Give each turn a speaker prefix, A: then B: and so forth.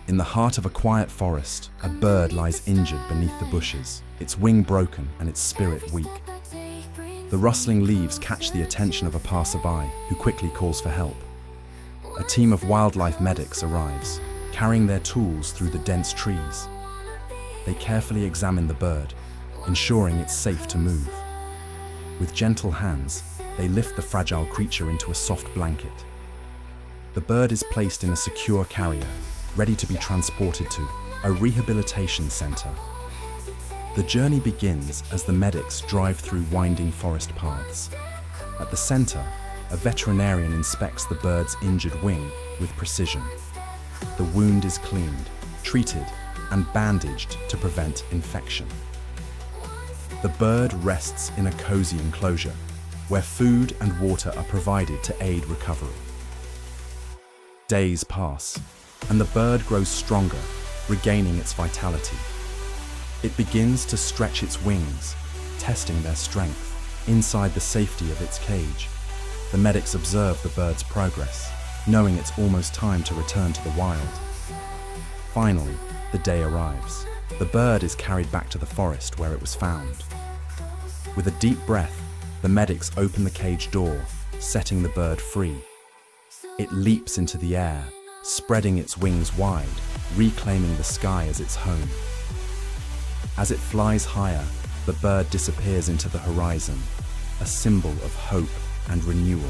A: In the heart of a quiet forest, a bird lies injured beneath the bushes, its wing broken and its spirit weak. The rustling leaves catch the attention of a passerby who quickly calls for help. A team of wildlife medics arrives, carrying their tools through the dense trees. They carefully examine the bird, ensuring it's safe to move. With gentle hands, they lift the fragile creature into a soft blanket. The bird is placed in a secure carrier, ready to be transported to a rehabilitation center. The journey begins as the medics drive through winding forest paths. At the center, a veterinarian inspects the bird's injured wing with precision. The wound is cleaned, treated, and bandaged to prevent infection. The bird rests in a cozy enclosure, where food and water are provided to aid recovery. Days pass, and the bird grows stronger, regaining its vitality. It begins to stretch its wings, testing their strength. Inside the safety of its cage, the medics observe the bird's progress, knowing it's almost time to return to the wild. Finally, the day arrives. The bird is carried back to the forest where it was found. With a deep breath, the medics open the cage door, setting the bird free. It leaps into the air, spreading its wings wide, reclaiming the sky as its home. As it flies higher, the bird disappears into the horizon, a symbol of hope and renewal.